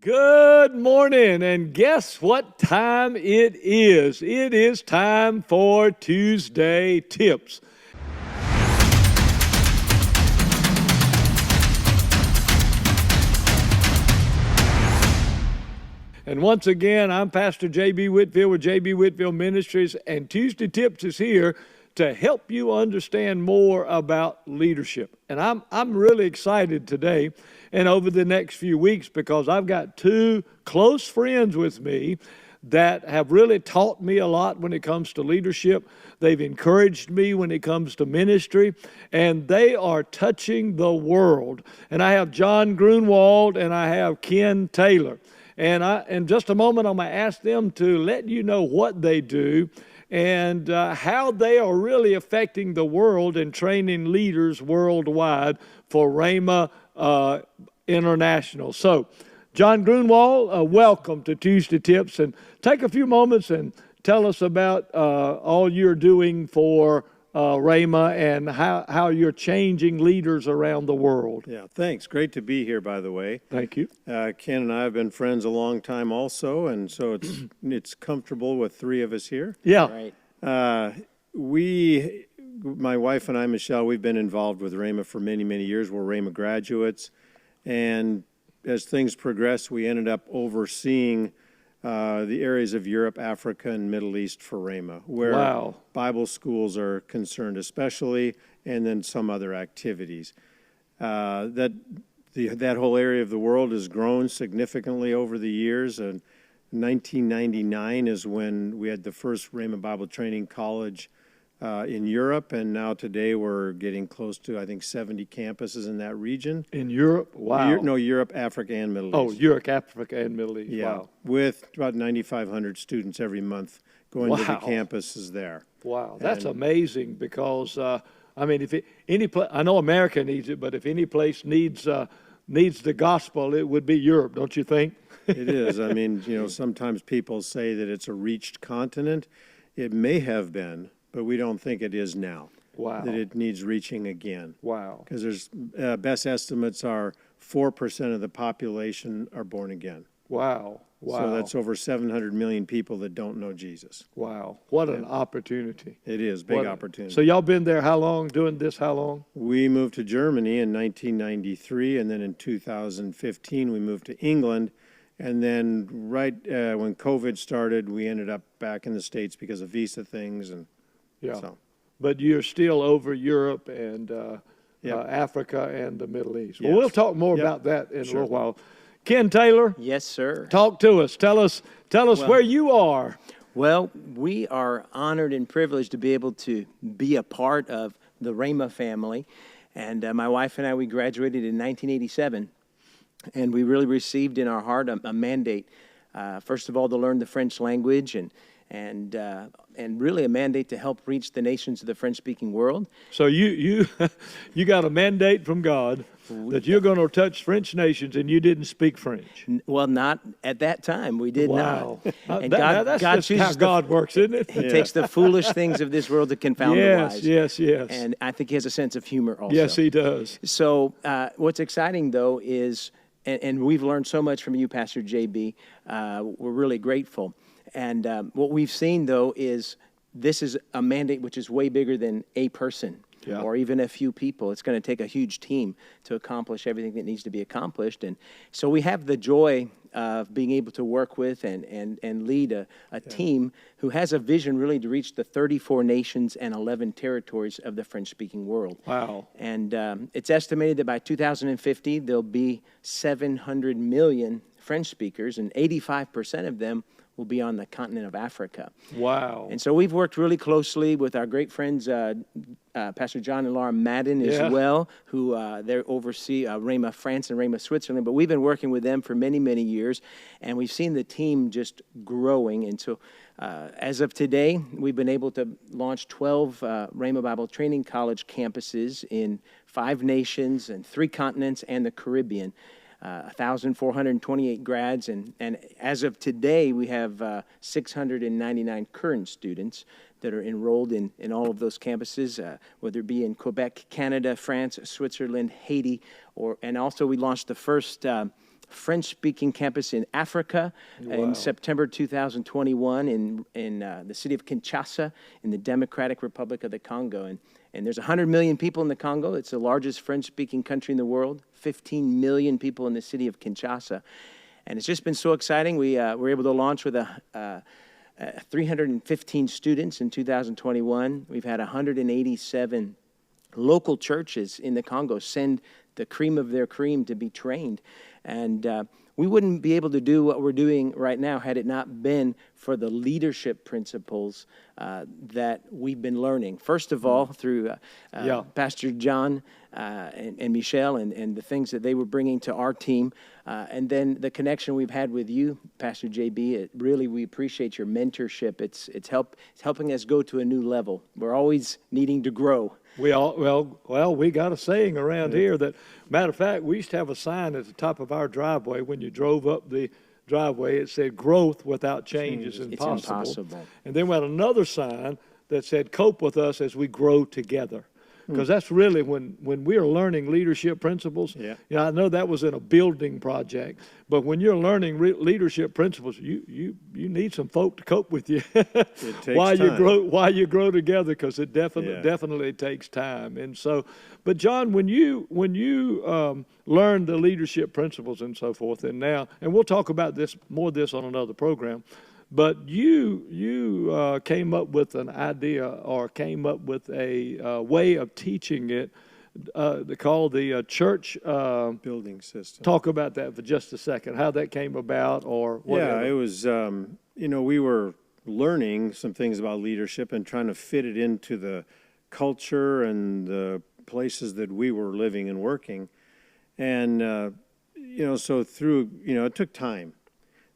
Good morning, and guess what time it is? It is time for Tuesday Tips. And once again, I'm Pastor J.B. Whitfield with J.B. Whitfield Ministries, and Tuesday Tips is here to help you understand more about leadership. And I'm really excited today and over the next few weeks because I've got two close friends with me that have really taught me a lot when it comes to leadership. They've encouraged me when it comes to ministry, and they are touching the world. And I have John Grunwald and I have Ken Taylor. And in just a moment, I'm going to ask them to let you know what they do and how they are really affecting the world and training leaders worldwide for Rhema International. So, John Grunwald, welcome to Tuesday Tips, and take a few moments and tell us about all you're doing for Rhema and how you're changing leaders around the world. Yeah, thanks. Great to be here, by the way. Thank you. Ken and I have been friends a long time also, and so it's comfortable with three of us here. Yeah. Right. My wife and I, Michelle, we've been involved with Rhema for many, many years. We're Rhema graduates, and as things progressed, we ended up overseeing the areas of Europe, Africa, and Middle East for Rhema, where Bible schools are concerned especially, and then some other activities. That whole area of the world has grown significantly over the years. And 1999 is when we had the first Rhema Bible Training College in Europe, and now today we're getting close to, I think, 70 campuses in that region. In Europe? Wow. Europe, Africa, and Middle East. Oh, Europe, Africa, and Middle East. Yeah, wow. With about 9,500 students every month going to the campuses there. Wow, that's amazing because, I know America needs it, but if any place needs the gospel, it would be Europe, don't you think? It is. I mean, sometimes people say that it's a reached continent. It may have been, but we don't think it is now. Wow. That it needs reaching again. Wow. Because there's best estimates are 4% of the population are born again. Wow. Wow. So that's over 700 million people that don't know Jesus. Wow. What an opportunity. It is, big opportunity. So y'all been there how long, doing this how long? We moved to Germany in 1993, and then in 2015 we moved to England. And then right when COVID started, we ended up back in the States because of visa things. And so. But you're still over Europe and Africa and the Middle East. Well, we'll talk more about that in a little while. Ken Taylor. Yes, sir. Talk to us. Tell us where you are. Well, we are honored and privileged to be able to be a part of the Rhema family. And my wife and I, we graduated in 1987. And we really received in our heart a mandate, first of all, to learn the French language and really a mandate to help reach the nations of the French-speaking world. So you got a mandate from God that you're going to touch French nations, and you didn't speak French. Well, not at that time. We did not. And that's God just how God works, isn't it? He takes the foolish things of this world to confound the wise. Yes. And I think he has a sense of humor also. Yes, he does. So what's exciting, though, is, and we've learned so much from you, Pastor J.B., we're really grateful. And what we've seen, though, is this is a mandate which is way bigger than a person or even a few people. It's going to take a huge team to accomplish everything that needs to be accomplished. And so we have the joy of being able to work with and lead a team who has a vision really to reach the 34 nations and 11 territories of the French-speaking world. Wow. And it's estimated that by 2050, there'll be 700 million French speakers, and 85% of them will be on the continent of Africa. Wow. And so we've worked really closely with our great friends, Pastor John and Laura Madden as well, who they oversee Rhema France and Rhema Switzerland. But we've been working with them for many, many years, and we've seen the team just growing. And so as of today, we've been able to launch 12 Rhema Bible Training College campuses in 5 nations and 3 continents and the Caribbean. 1,428 grads, and as of today, we have 699 current students that are enrolled in all of those campuses, whether it be in Quebec, Canada, France, Switzerland, Haiti, and also we launched the first French-speaking campus in Africa in September 2021 in the city of Kinshasa in the Democratic Republic of the Congo. And there's 100 million people in the Congo. It's the largest French-speaking country in the world, 15 million people in the city of Kinshasa. And it's just been so exciting. We were able to launch with 315 students in 2021. We've had 187 local churches in the Congo send the cream of their cream to be trained. And we wouldn't be able to do what we're doing right now had it not been for the leadership principles that we've been learning. First of all, through Pastor John and Michelle and the things that they were bringing to our team. And then the connection we've had with you, Pastor JB, we appreciate your mentorship. It's helping us go to a new level. We're always needing to grow. We got a saying around here that, matter of fact, we used to have a sign at the top of our driveway. When you drove up the driveway, it said, "Growth without change is impossible." It's impossible. And then we had another sign that said, "Cope with us as we grow together." Because that's really when we're learning leadership principles. Yeah. You know, I know that was in a building project, but when you're learning leadership principles, you need some folk to cope with you while you grow together, because it definitely takes time. And so, but John, when you learn the leadership principles and so forth, and we'll talk about more of this on another program. But you came up with an idea, or came up with a way of teaching it, called the church building system. Talk about that for just a second, how that came about, or whatever. Yeah, it was, we were learning some things about leadership and trying to fit it into the culture and the places that we were living and working. And, so through, it took time.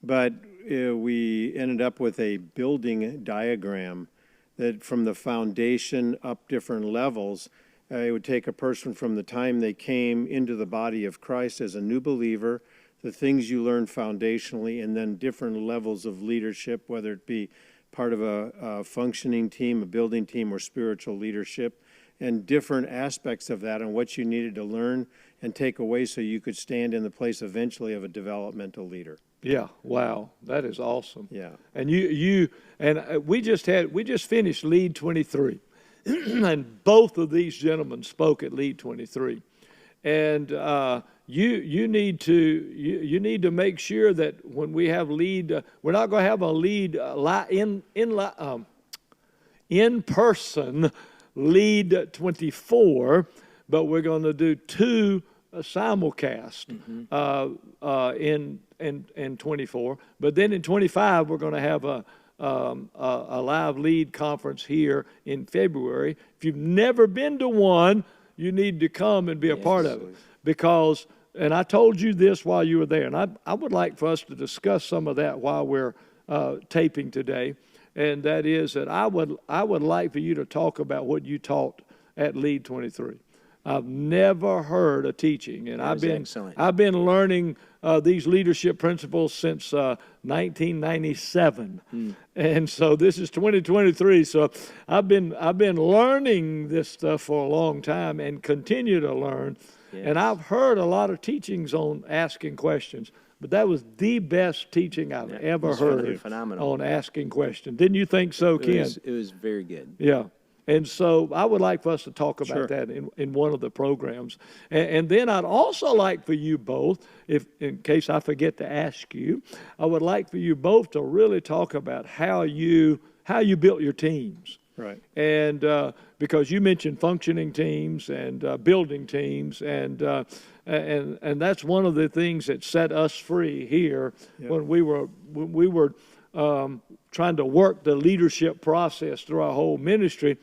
But we ended up with a building diagram that from the foundation up different levels, it would take a person from the time they came into the body of Christ as a new believer, the things you learn foundationally, and then different levels of leadership, whether it be part of a functioning team, a building team, or spiritual leadership, and different aspects of that and what you needed to learn and take away so you could stand in the place eventually of a developmental leader. Yeah, wow, that is awesome. Yeah. And we just finished Lead 23, and both of these gentlemen spoke at Lead 23, and you need to make sure that when we have Lead, we're not going to have a Lead in person Lead 24, but we're going to do two simulcast in 24. But then in 25, we're going to have a live Lead conference here in February. If you've never been to one, you need to come and be a part of it. Because, and I told you this while you were there, and I would like for us to discuss some of that while we're taping today. And that is that I would like for you to talk about what you taught at Lead 23. I've never heard a teaching, and I've been learning these leadership principles since 1997, and so this is 2023. So I've been learning this stuff for a long time and continue to learn. Yes. And I've heard a lot of teachings on asking questions, but that was the best teaching I've ever heard on asking questions. Didn't you think so, Ken? It was very good. Yeah. And so I would like for us to talk about that in one of the programs. And then I'd also like for you both, if in case I forget to ask you, I would like for you both to really talk about how you built your teams. Right. And because you mentioned functioning teams and building teams, and that's one of the things that set us free here when we were trying to work the leadership process through our whole ministry.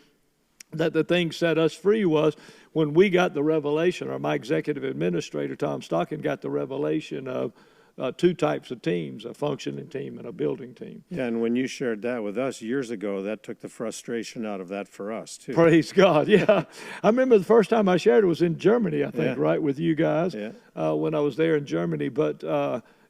That the thing set us free was when we got the revelation, or my executive administrator, Tom Stocking, got the revelation of two types of teams, a functioning team and a building team. Yeah, and when you shared that with us years ago, that took the frustration out of that for us, too. Praise God, yeah. I remember the first time I shared it was in Germany, I think, right, with you guys, when I was there in Germany. But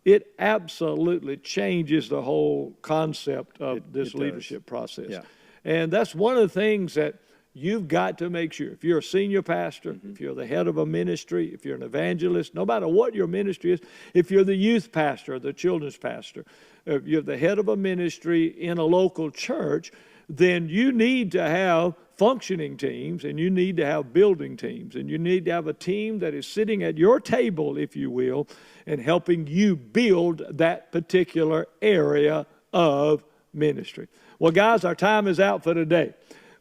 it absolutely changes the whole concept of this leadership process. Yeah. And that's one of the things that you've got to make sure, if you're a senior pastor, if you're the head of a ministry, if you're an evangelist, no matter what your ministry is, if you're the youth pastor or the children's pastor, if you're the head of a ministry in a local church, then you need to have functioning teams, and you need to have building teams, and you need to have a team that is sitting at your table, if you will, and helping you build that particular area of ministry. Well, guys, our time is out for today.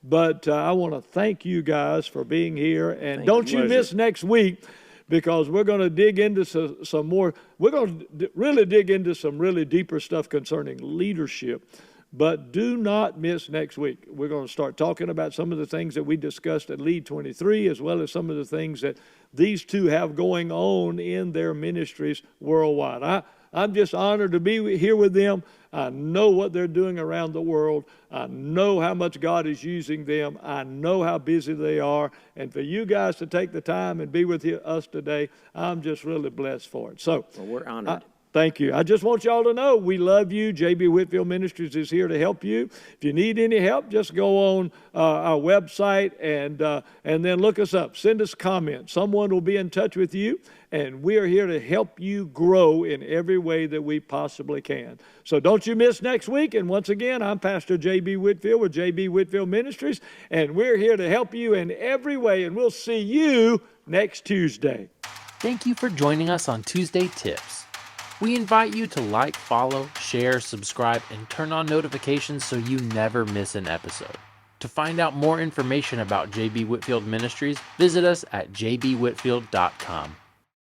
But I want to thank you guys for being here. And don't you miss next week, because we're going to dig into some more. We're going to really dig into some really deeper stuff concerning leadership. But do not miss next week. We're going to start talking about some of the things that we discussed at Lead 23, as well as some of the things that these two have going on in their ministries worldwide. I'm just honored to be here with them. I know what they're doing around the world. I know how much God is using them. I know how busy they are. And for you guys to take the time and be with us today, I'm just really blessed for it. So, well, we're honored. Thank you. I just want y'all to know we love you. JB Whitfield Ministries is here to help you. If you need any help, just go on our website and then look us up. Send us comments. Someone will be in touch with you, and we are here to help you grow in every way that we possibly can. So don't you miss next week. And once again, I'm Pastor JB Whitfield with JB Whitfield Ministries, and we're here to help you in every way, and we'll see you next Tuesday. Thank you for joining us on Tuesday Tips. We invite you to like, follow, share, subscribe, and turn on notifications so you never miss an episode. To find out more information about JB Whitfield Ministries, visit us at jbwhitfield.com.